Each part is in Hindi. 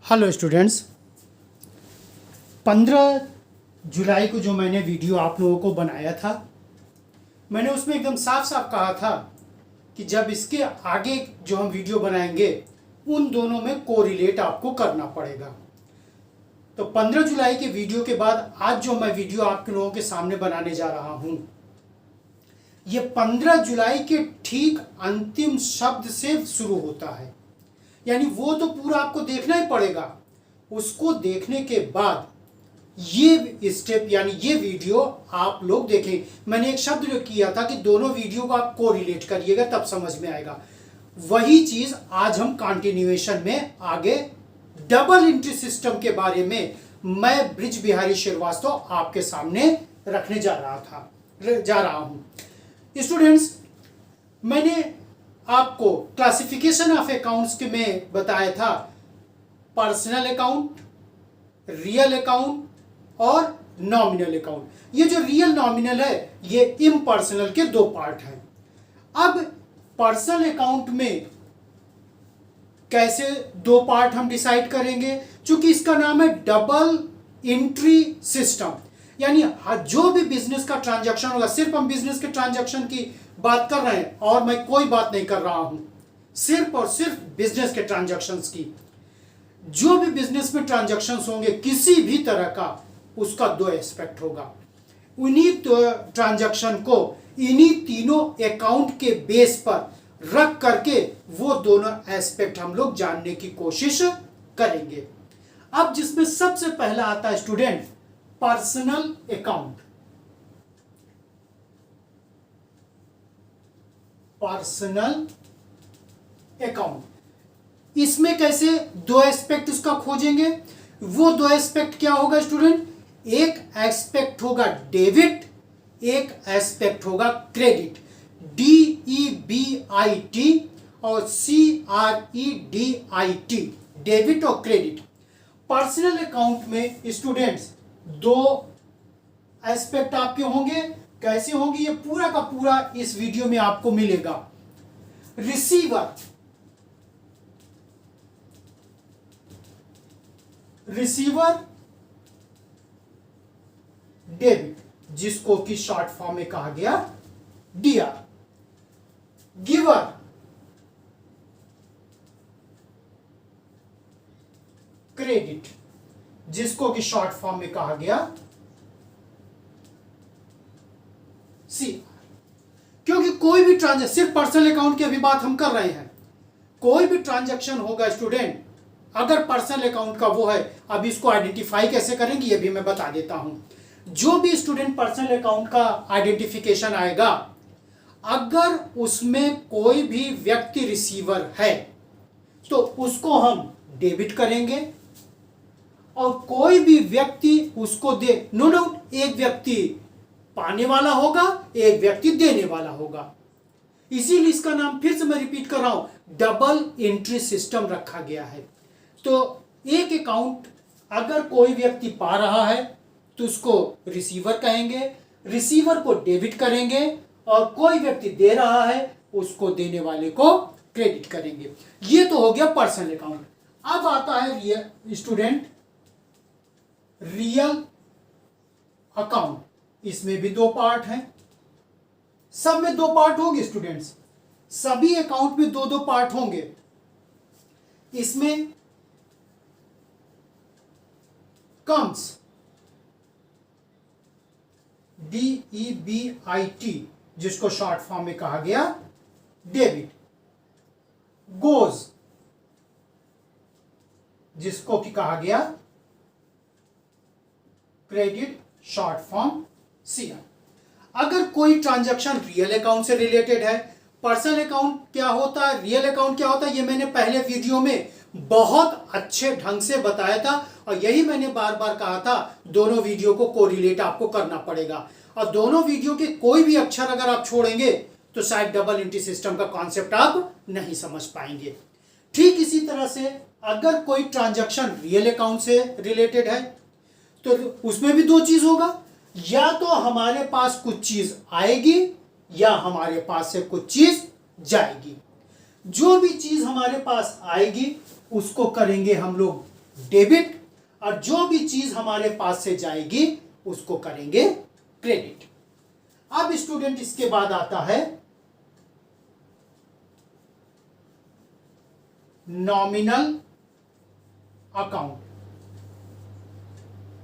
हेलो स्टूडेंट्स, 15 जुलाई को जो मैंने वीडियो आप लोगों को बनाया था, मैंने उसमें एकदम साफ साफ कहा था कि जब इसके आगे जो हम वीडियो बनाएंगे उन दोनों में कोरिलेट आपको करना पड़ेगा। तो 15 जुलाई के वीडियो के बाद आज जो मैं वीडियो आप लोगों के सामने बनाने जा रहा हूं, ये 15 जुलाई के ठीक अंतिम शब्द से शुरू होता है। यानी वो तो पूरा आपको देखना ही पड़ेगा। उसको देखने के बाद ये स्टेप यानी ये वीडियो आप लोग देखें। मैंने एक शब्द जो किया था कि दोनों वीडियो को आप कोरिलेट करिएगा तब समझ में आएगा। वही चीज आज हम कंटिन्यूएशन में आगे डबल एंट्री सिस्टम के बारे में मैं ब्रिज बिहारी श्रीवास्तव आपके सामने रखने जा रहा हूं। स्टूडेंट्स, मैंने आपको क्लासिफिकेशन ऑफ अकाउंट्स के में बताया था पर्सनल अकाउंट, रियल अकाउंट और नॉमिनल अकाउंट। ये जो रियल नॉमिनल है ये इम्पर्सनल के दो पार्ट हैं। अब पर्सनल अकाउंट में कैसे दो पार्ट हम डिसाइड करेंगे, क्योंकि इसका नाम है डबल एंट्री सिस्टम। यानी जो भी बिजनेस का ट्रांजैक्शन होगा, सिर्फ हम बिजनेस के ट्रांजैक्शन की बात कर रहे हैं और मैं कोई बात नहीं कर रहा हूं, सिर्फ और सिर्फ बिजनेस के ट्रांजैक्शंस की। जो भी बिजनेस में ट्रांजैक्शंस होंगे किसी भी तरह का, उसका दो एस्पेक्ट होगा। उन्हीं ट्रांजैक्शन को इन्हीं तीनों अकाउंट के बेस पर रख करके वो दोनों एस्पेक्ट हम लोग जानने की कोशिश करेंगे। अब जिसमें सबसे पहला आता है student personal account. Personal account, इसमें कैसे दो एस्पेक्ट उसका खोजेंगे। वो दो एस्पेक्ट क्या होगा स्टूडेंट, एक एस्पेक्ट होगा डेबिट, एक एस्पेक्ट होगा क्रेडिट। DEBIT और CREDIT, डेबिट और क्रेडिट। पर्सनल अकाउंट में स्टूडेंट्स दो एस्पेक्ट आपके होंगे। कैसे होंगे ये पूरा का पूरा इस वीडियो में आपको मिलेगा। रिसीवर, डेबिट, जिसको कि शॉर्ट फॉर्म में कहा गया DR। गिवर, क्रेडिट, जिसको कि शॉर्ट फॉर्म में कहा गया CR। क्योंकि कोई भी ट्रांजैक्शन, सिर्फ पर्सनल अकाउंट की अभी बात हम कर रहे हैं, कोई भी ट्रांजैक्शन होगा स्टूडेंट अगर पर्सनल अकाउंट का वो है, अब इसको आइडेंटिफाई कैसे करेंगे ये भी मैं बता देता हूं। जो भी स्टूडेंट पर्सनल अकाउंट का आइडेंटिफिकेशन आएगा, अगर उसमें कोई भी व्यक्ति रिसीवर है तो उसको हम डेबिट करेंगे, और कोई भी व्यक्ति उसको दे, नो डाउट एक व्यक्ति पाने वाला होगा, एक व्यक्ति देने वाला होगा। इसीलिए इसका नाम फिर से मैं रिपीट कर रहा हूं, डबल एंट्री सिस्टम रखा गया है। तो एक अकाउंट अगर कोई व्यक्ति पा रहा है तो उसको रिसीवर कहेंगे, रिसीवर को डेबिट करेंगे, और कोई व्यक्ति दे रहा है उसको देने वाले को क्रेडिट करेंगे। ये तो हो गया पर्सनल अकाउंट। अब आता है स्टूडेंट रियल अकाउंट। इसमें भी दो पार्ट हैं, सब में दो पार्ट होंगे स्टूडेंट्स, सभी अकाउंट में दो दो पार्ट होंगे। इसमें कम्स DEBIT, जिसको शॉर्ट फॉर्म में कहा गया डेबिट। गोज, जिसको कि कहा गया क्रेडिट, शॉर्ट फॉर्म CR। अगर कोई ट्रांजैक्शन रियल अकाउंट से रिलेटेड है, पर्सनल अकाउंट क्या होता है, रियल अकाउंट क्या होता है, ये मैंने पहले वीडियो में बहुत अच्छे ढंग से बताया था, और यही मैंने बार बार कहा था दोनों वीडियो को कोरिलेट आपको करना पड़ेगा। और दोनों वीडियो के कोई भी अक्षर अगर आप छोड़ेंगे तो शायद डबल एंट्री सिस्टम का कॉन्सेप्ट आप नहीं समझ पाएंगे। ठीक इसी तरह से अगर कोई ट्रांजैक्शन रियल अकाउंट से रिलेटेड है तो उसमें भी दो चीज होगा, या तो हमारे पास कुछ चीज आएगी या हमारे पास से कुछ चीज जाएगी। जो भी चीज हमारे पास आएगी उसको करेंगे हम लोग डेबिट, और जो भी चीज हमारे पास से जाएगी उसको करेंगे क्रेडिट। अब स्टूडेंट इसके बाद आता है नॉमिनल अकाउंट।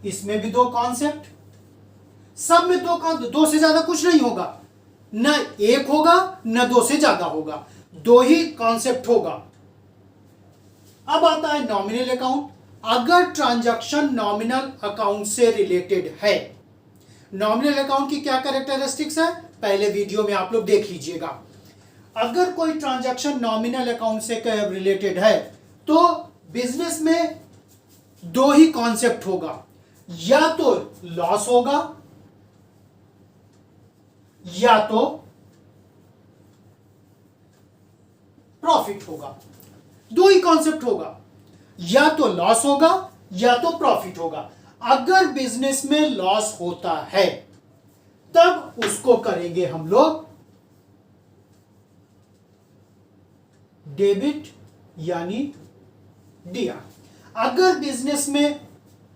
इसमें भी दो कॉन्सेप्ट, सब में दो से ज्यादा कुछ नहीं होगा, न एक होगा न दो से ज्यादा होगा, दो ही कॉन्सेप्ट होगा। अब आता है नॉमिनल अकाउंट। अगर ट्रांजैक्शन नॉमिनल अकाउंट से रिलेटेड है, नॉमिनल अकाउंट की क्या कैरेक्टरिस्टिक्स है पहले वीडियो में आप लोग देख लीजिएगा। अगर कोई ट्रांजैक्शन नॉमिनल अकाउंट से रिलेटेड है तो बिजनेस में दो ही कॉन्सेप्ट होगा, या तो लॉस होगा या तो प्रॉफिट होगा। दो ही कॉन्सेप्ट होगा, या तो लॉस होगा या तो प्रॉफिट होगा। अगर बिजनेस में लॉस होता है तब उसको करेंगे हम लोग डेबिट यानी डीआर। अगर बिजनेस में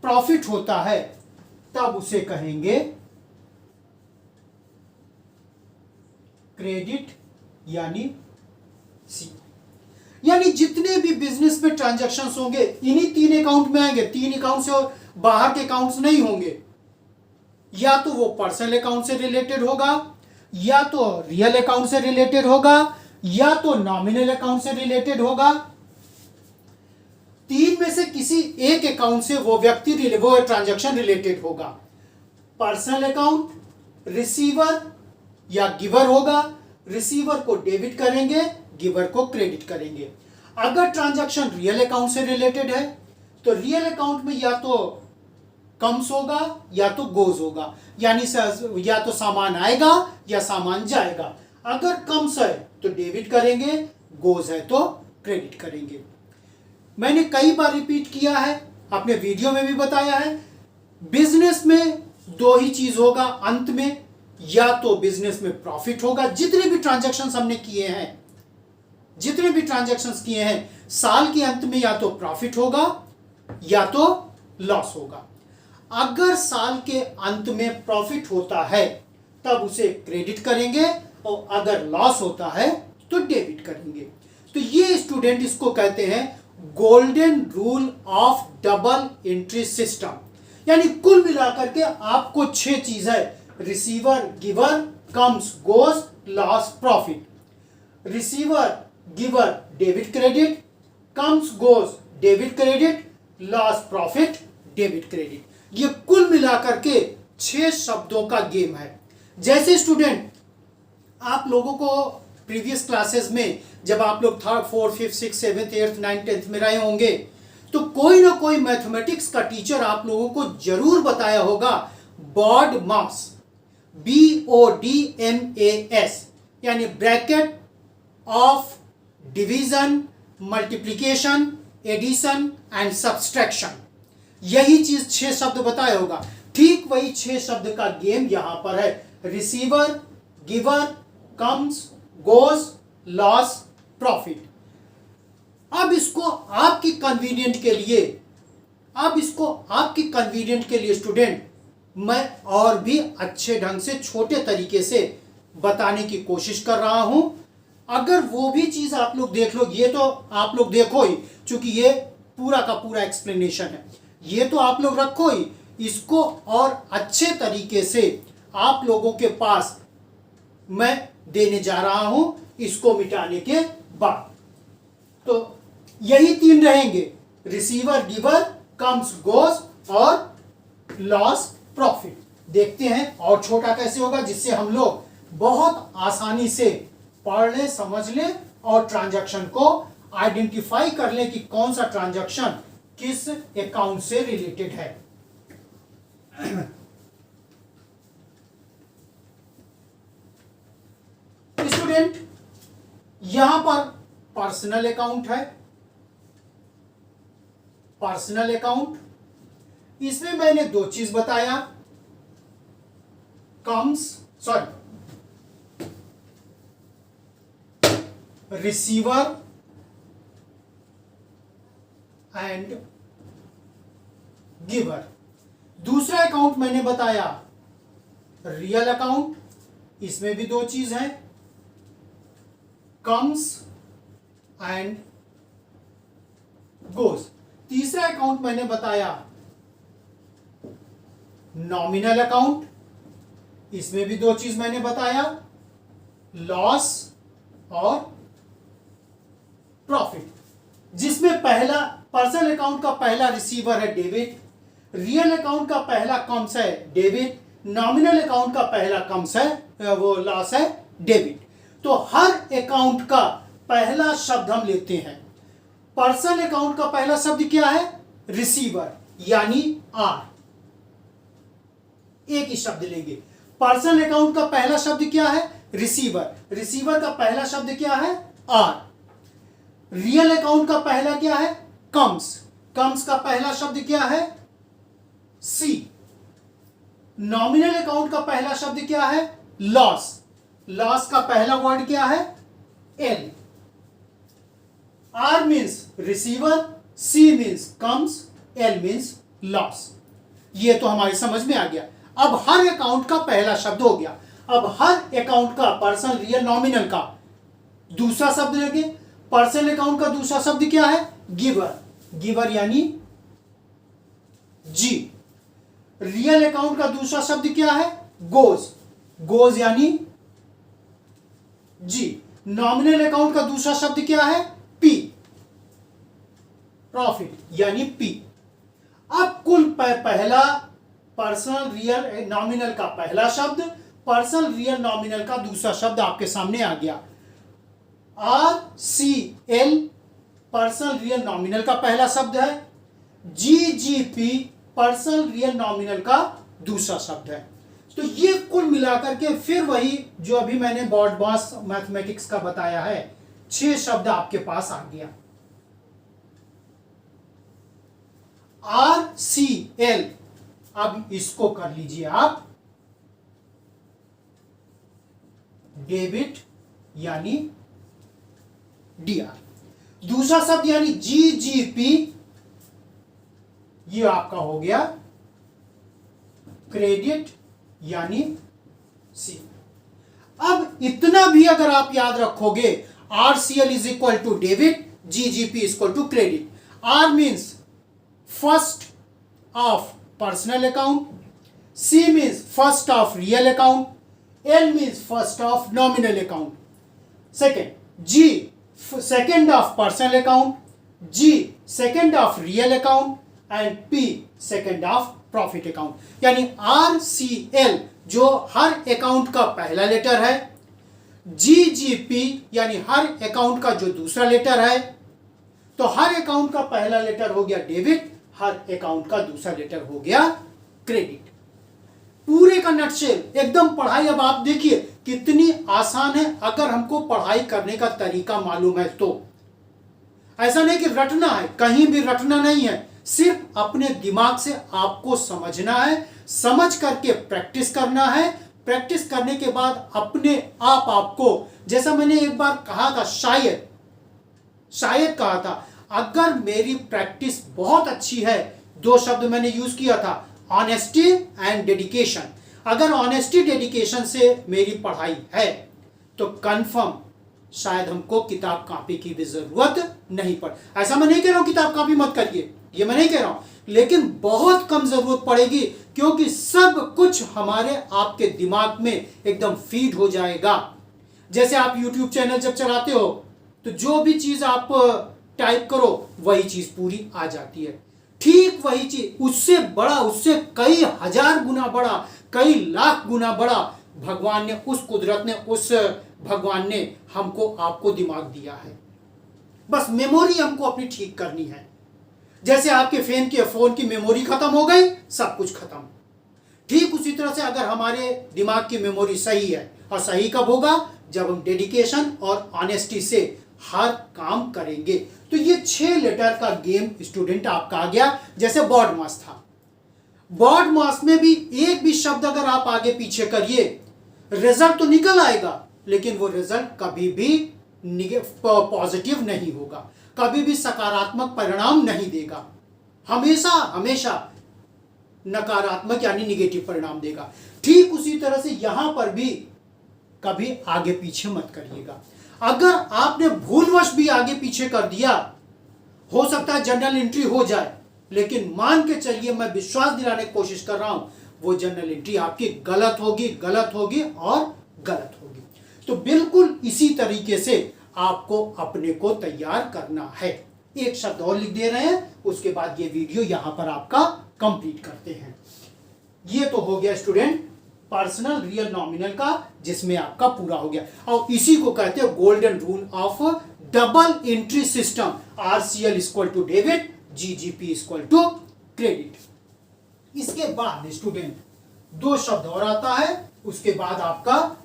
प्रॉफिट होता है तब उसे कहेंगे क्रेडिट यानी सी। यानी जितने भी बिजनेस में ट्रांजैक्शंस होंगे इन्हीं तीन अकाउंट में आएंगे, तीन अकाउंट से और बाहर के अकाउंट्स नहीं होंगे। या तो वो पर्सनल अकाउंट से रिलेटेड होगा, या तो रियल अकाउंट से रिलेटेड होगा, या तो नॉमिनल अकाउंट से रिलेटेड होगा। तीन में से किसी एक अकाउंट से वो ट्रांजैक्शन रिलेटेड होगा। पर्सनल अकाउंट रिसीवर या गिवर होगा, रिसीवर को डेबिट करेंगे, गिवर को क्रेडिट करेंगे। अगर ट्रांजैक्शन रियल अकाउंट से रिलेटेड है तो रियल अकाउंट में या तो कम्स होगा या तो गोज होगा, यानी या तो सामान आएगा या सामान जाएगा। अगर कम्स है तो डेबिट करेंगे, गोज है तो क्रेडिट करेंगे। मैंने कई बार रिपीट किया है, अपने वीडियो में भी बताया है, बिजनेस में दो ही चीज होगा अंत में, या तो बिजनेस में प्रॉफिट होगा। जितने भी ट्रांजैक्शंस हमने किए हैं, जितने भी ट्रांजैक्शंस किए हैं, साल के अंत में या तो प्रॉफिट होगा या तो लॉस होगा। अगर साल के अंत में प्रॉफिट होता है तब उसे क्रेडिट करेंगे, और अगर लॉस होता है तो डेबिट करेंगे। तो ये स्टूडेंट इसको कहते हैं golden rule of double entry system. यानी कुल मिलाकर के आपको 6 चीज है, receiver giver comes goes loss profit. Receiver giver debit credit, comes goes debit credit, loss profit debit credit. ये कुल मिलाकर के 6 शब्दों का गेम है। जैसे स्टूडेंट आप लोगों को प्रीवियस क्लासेस में जब आप लोग 3rd 4th 5th 6th 7th 8th 9th 10th में रहे होंगे तो कोई ना कोई मैथमेटिक्स का टीचर आप लोगों को जरूर बताया होगा बॉड मास, BODMAS, यानी bracket of division, multiplication, addition and subtraction. यही चीज 6 शब्द बताया होगा। ठीक वही 6 शब्द का गेम यहां पर है। Receiver giver comes goes loss profit. अब इसको आपकी कन्वीनियंट के लिए स्टूडेंट मैं और भी अच्छे ढंग से छोटे तरीके से बताने की कोशिश कर रहा हूं। अगर वो भी चीज आप लोग देख लो, ये तो आप लोग देखो ही, क्योंकि ये पूरा का पूरा एक्सप्लेनेशन है, ये तो आप लोग रखो ही। इसको और अच्छे तरीके से आप लोगों के पास मैं देने जा रहा हूं इसको मिटाने के बाद। तो यही 3 रहेंगे, रिसीवर गिवर कम्स गोस और लॉस प्रॉफिट। देखते हैं और छोटा कैसे होगा, जिससे हम लोग बहुत आसानी से पढ़ ले, समझ ले और ट्रांजैक्शन को आइडेंटिफाई कर ले कि कौन सा ट्रांजैक्शन किस अकाउंट से रिलेटेड है। स्टूडेंट यहां पर पर्सनल अकाउंट है, पर्सनल अकाउंट, इसमें मैंने 2 चीज बताया, रिसीवर एंड गिवर। दूसरा अकाउंट मैंने बताया रियल अकाउंट, इसमें भी दो चीज है, कम्स एंड गोज। तीसरा अकाउंट मैंने बताया नॉमिनल अकाउंट, इसमें भी दो चीज मैंने बताया, लॉस और प्रॉफिट। जिसमें पहला पर्सनल अकाउंट का पहला रिसीवर है डेबिट, रियल अकाउंट का पहला कम्स है डेबिट, नॉमिनल अकाउंट का पहला कम्स है वो लॉस है डेबिट। तो हर अकाउंट का पहला शब्द हम लेते हैं। पर्सनल अकाउंट का पहला शब्द क्या है? रिसीवर, यानी आर। एक ही शब्द लेंगे। पर्सनल अकाउंट का पहला शब्द क्या है? रिसीवर। रिसीवर का पहला शब्द क्या है? आर। रियल अकाउंट का पहला क्या है? कम्स। कम्स का पहला शब्द क्या है? सी। नॉमिनल अकाउंट का पहला शब्द क्या है? लॉस। लॉस का पहला वर्ड क्या है? L. R means receiver, C means comes, L means loss. ये तो हमारी समझ में आ गया। अब हर अकाउंट का पहला शब्द हो गया। अब हर अकाउंट का पर्सनल, रियल, नॉमिनल का दूसरा शब्द लेंगे। पर्सनल अकाउंट का दूसरा शब्द क्या है? गिवर। गिवर यानी जी। रियल अकाउंट का दूसरा शब्द क्या है? गोज। गोज यानी जी। नॉमिनल अकाउंट का दूसरा शब्द क्या है? पी। प्रॉफिट यानी पी। अब कुल पहला पर्सनल, रियल, नॉमिनल का पहला शब्द, पर्सनल, रियल, नॉमिनल का दूसरा शब्द आपके सामने आ गया। R C L personal, real, nominal का पहला शब्द है। G G P personal, real, nominal का दूसरा शब्द है। तो ये कुल मिलाकर के फिर वही जो अभी मैंने बॉडमास मैथमेटिक्स का बताया है, 6 शब्द आपके पास आ गया। R C L. अब इसको कर लीजिए आप डेबिट यानी डीआर। दूसरा शब्द यानी जी जी पी, ये आपका हो गया क्रेडिट यानी सी। अब इतना भी अगर आप याद रखोगे, R C L is equal to debit, G G P is equal to credit. R means first of personal account, C means first of real account, L means first of nominal account. Second G second of personal account, G second of real account and P second of profit account. यानी आर सी एल जो हर अकाउंट का पहला लेटर है, जी जी पी यानी हर अकाउंट का जो दूसरा लेटर है। तो हर अकाउंट का पहला लेटर हो गया डेबिट, हर अकाउंट का दूसरा लेटर हो गया क्रेडिट। पूरे का नटशेल एकदम पढ़ाई। अब आप देखिए कितनी आसान है अगर हमको पढ़ाई करने का तरीका मालूम है तो। ऐसा नहीं कि रटना है, कहीं भी रटना नहीं है, सिर्फ अपने दिमाग से आपको समझना है, समझ करके प्रैक्टिस करना है। प्रैक्टिस करने के बाद अपने आप आपको, जैसा मैंने एक बार कहा था, शायद कहा था, अगर मेरी प्रैक्टिस बहुत अच्छी है, 2 शब्द मैंने यूज किया था, ऑनेस्टी एंड डेडिकेशन। अगर ऑनेस्टी डेडिकेशन से मेरी पढ़ाई है तो कंफर्म शायद हमको किताब कॉपी की भी जरूरत नहीं पड़। ऐसा मैं नहीं कह रहा हूं किताब कॉपी मत करिए, ये मैं नहीं कह रहा हूं, लेकिन बहुत कम जरूरत पड़ेगी क्योंकि सब कुछ हमारे आपके दिमाग में एकदम फीड हो जाएगा। जैसे आप YouTube चैनल जब चलाते हो तो जो भी चीज आप टाइप करो वही चीज पूरी आ जाती है। ठीक वही चीज, उससे बड़ा, उससे कई हजार गुना बड़ा, कई लाख गुना बड़ा भगवान ने, उस कुदरत ने, उस भगवान ने हमको आपको दिमाग दिया है। बस मेमोरी हमको अपनी ठीक करनी है। जैसे आपके फोन की मेमोरी खत्म हो गई, सब कुछ खत्म। ठीक उसी तरह से अगर हमारे दिमाग की मेमोरी सही है, और सही कब होगा? जब हम डेडिकेशन और ऑनेस्टी से हर काम करेंगे। तो ये 6 लेटर का गेम स्टूडेंट आपका आ गया। जैसे बॉड मास था, बॉड मास में भी एक भी शब्द अगर आप आगे पीछे करिए, रिजल्ट तो निकल आएगा, लेकिन वो रिजल्ट कभी भी पॉजिटिव नहीं होगा, कभी भी सकारात्मक परिणाम नहीं देगा। हमेशा हमेशा नकारात्मक यानी निगेटिव परिणाम देगा। ठीक उसी तरह से यहां पर भी कभी आगे पीछे मत करिएगा। अगर आपने भूलवश भी आगे पीछे कर दिया, हो सकता है जर्नल एंट्री हो जाए, लेकिन मान के चलिए, मैं विश्वास दिलाने की कोशिश कर रहा हूं, वो जर्नल एंट्री आपकी गलत होगी, गलत होगी और गलत होगी। तो बिल्कुल इसी तरीके से आपको अपने को तैयार करना है। एक शब्द और लिख दे रहे हैं, उसके बाद ये वीडियो यहां पर आपका कंप्लीट करते हैं। ये तो हो गया स्टूडेंट पर्सनल रियल नॉमिनल का, जिसमें आपका पूरा हो गया। और इसी को कहते हैं golden rule of double entry system. RCL equal to debit, GGP equal to credit. इसके बाद स्टूडेंट दो शब्द और आता है, उसके बाद आपका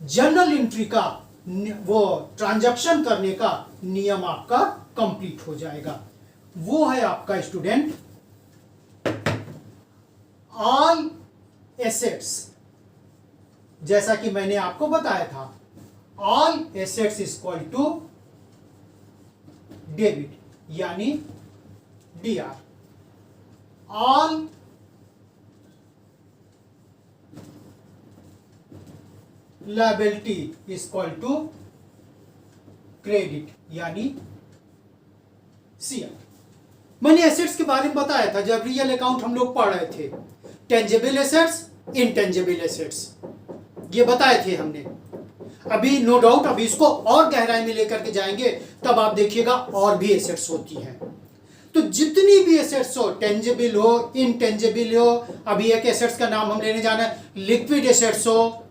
जर्नल एंट्री का वो ट्रांजैक्शन करने का नियम आपका कंप्लीट हो जाएगा। वो है आपका स्टूडेंट ऑल एसेट्स। जैसा कि मैंने आपको बताया था, all assets equal to debit यानी DR. All liability equal to credit यानी सीआर। मैंने एसेट्स के बारे में बताया था जब रियल अकाउंट हम लोग पढ़ रहे थे, टेंजिबल एसेट्स, इनटेंजिबल एसेट्स, ये बताए थे हमने। अभी नो डाउट अभी इसको और गहराई में लेकर के जाएंगे, तब आप देखिएगा और भी एसेट्स होती हैं। तो जितनी भी एसेट्स हो, टेंजिबल हो, इनटेंजिबल हो, अभी एक एसेट्स का नाम हम लेने जाना है, लिक्विड एसेट्स हो,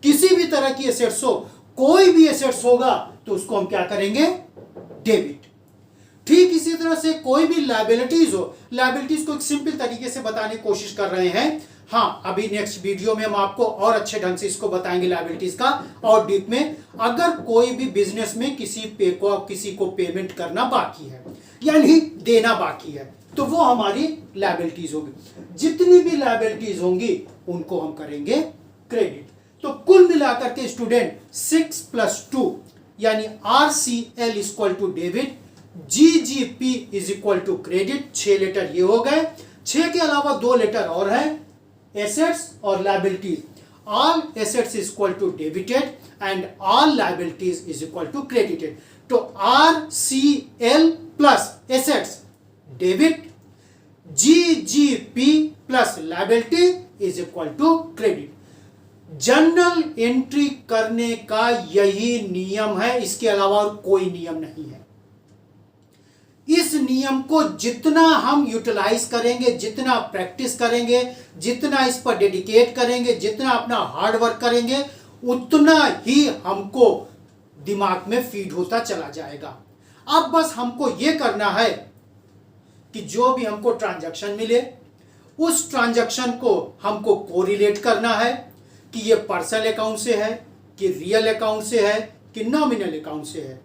किसी भी तरह की एसेट्स हो, कोई भी एसेट्स होगा तो उसको हम क्या करेंगे, डेबिट। ठीक इसी तरह से कोई भी लायबिलिटीज हो, लायबिलिटीज को एक सिंपल तरीके से बताने की कोशिश कर रहे हैं। हाँ, अभी नेक्स्ट वीडियो में हम आपको और अच्छे ढंग से इसको बताएंगे लायबिलिटीज का और डीप में। अगर कोई भी बिजनेस में किसी को पेमेंट करना बाकी है यानी देना बाकी है, तो वो हमारी लायबिलिटीज होगी। जितनी भी लायबिलिटीज होंगी उनको हम करेंगे क्रेडिट। तो कुल मिलाकर के स्टूडेंट 6 + 2 यानी RCL equal to debit, GGP is equal to credit. 6 letter ये हो गए। 6 के अलावा 2 लेटर और है, एसेट्स और liabilities. All assets is equal to debited and all liabilities is equal to credited. तो RCL plus assets debit, GGP plus liability is equal to credit. Journal entry करने का यही नियम है, इसके अलावा और कोई नियम नहीं है। इस नियम को जितना हम यूटिलाइज करेंगे, जितना प्रैक्टिस करेंगे, जितना इस पर डेडिकेट करेंगे, जितना अपना हार्ड वर्क करेंगे, उतना ही हमको दिमाग में फीड होता चला जाएगा। अब बस हमको यह करना है कि जो भी हमको ट्रांजैक्शन मिले, उस ट्रांजैक्शन को हमको कोरिलेट करना है कि ये पर्सनल अकाउंट से है, कि रियल अकाउंट से है, कि नॉमिनल अकाउंट से है।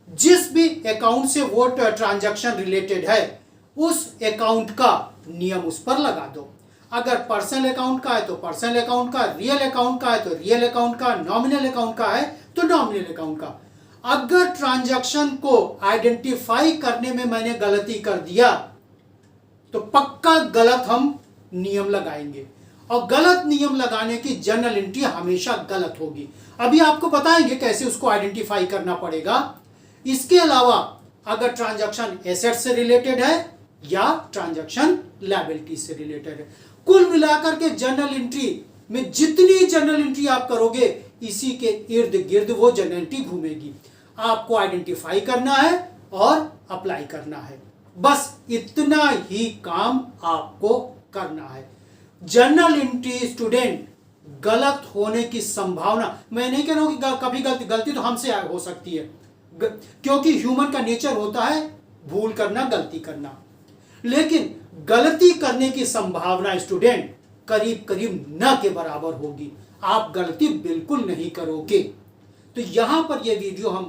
जिस भी अकाउंट से वो ट्रांजैक्शन रिलेटेड है, उस अकाउंट का नियम उस पर लगा दो। अगर पर्सनल अकाउंट का है तो पर्सनल अकाउंट का, रियल अकाउंट का है तो रियल अकाउंट का, नॉमिनल अकाउंट का है तो नॉमिनल अकाउंट का। अगर ट्रांजैक्शन को आइडेंटिफाई करने में मैंने गलती कर दिया तो पक्का गलत हम नियम लगाएंगे, और गलत नियम लगाने की जर्नल एंट्री हमेशा गलत होगी। अभी आपको बताएंगे कैसे उसको आइडेंटिफाई करना पड़ेगा। इसके अलावा अगर ट्रांजैक्शन एसेट से रिलेटेड है या ट्रांजैक्शन लायबिलिटी से रिलेटेड है, कुल मिलाकर के जर्नल एंट्री में जितनी जर्नल एंट्री आप करोगे, इसी के इर्द गिर्द वो जर्नल एंट्री घूमेगी। आपको आइडेंटिफाई करना है और अप्लाई करना है, बस इतना ही काम आपको करना है। जर्नल एंट्री स्टूडेंट गलत होने की संभावना, मैं नहीं कह रहा हूं कि कभी गलती तो हमसे हो सकती है, क्योंकि ह्यूमन का नेचर होता है भूल करना, गलती करना, लेकिन गलती करने की संभावना स्टूडेंट करीब करीब न के बराबर होगी। आप गलती बिल्कुल नहीं करोगे। तो यहां पर यह वीडियो हम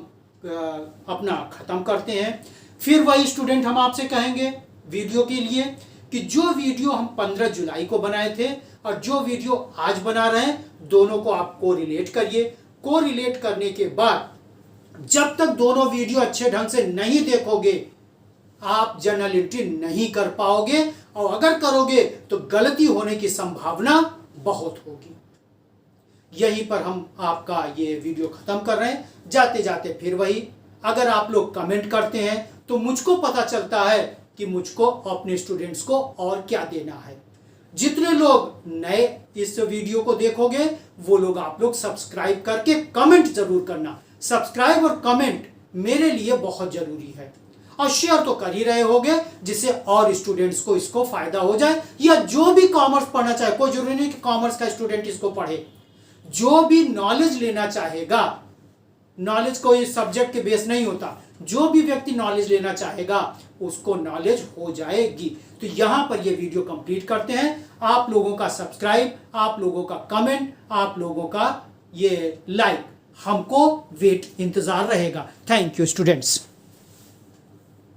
अपना खत्म करते हैं। फिर वही स्टूडेंट हम आपसे कहेंगे वीडियो के लिए कि जो वीडियो हम 15 जुलाई को बनाए थे और जो वीडियो आज बना रहे हैं, दोनों को आप कोरिलेट करिए। कोरिलेट करने के बाद जब तक दोनों वीडियो अच्छे ढंग से नहीं देखोगे, आप जर्नल एंट्री नहीं कर पाओगे, और अगर करोगे तो गलती होने की संभावना बहुत होगी। यहीं पर हम आपका ये वीडियो खत्म कर रहे हैं। जाते जाते फिर वही, अगर आप लोग कमेंट करते हैं तो मुझको पता चलता है कि मुझको अपने स्टूडेंट्स को और क्या देना है। जितने लोग नए इस वीडियो को देखोगे वो लोग, आप लोग सब्सक्राइब करके कमेंट जरूर करना। सब्सक्राइब और कमेंट मेरे लिए बहुत जरूरी है, और शेयर तो कर ही रहे होगे जिससे और स्टूडेंट्स को इसको फायदा हो जाए, या जो भी कॉमर्स पढ़ना चाहे, कोई जरूरी नहीं कि कॉमर्स का स्टूडेंट इसको पढ़े, जो भी नॉलेज लेना चाहेगा, नॉलेज कोई सब्जेक्ट के बेस नहीं होता, जो भी व्यक्ति नॉलेज लेना चाहेगा उसको नॉलेज हो जाएगी। तो यहां पर ये वीडियो कंप्लीट करते हैं। आप लोगों का सब्सक्राइब, आप लोगों का कमेंट, आप लोगों का ये लाइक, हमको वेट इंतजार रहेगा। Thank you students.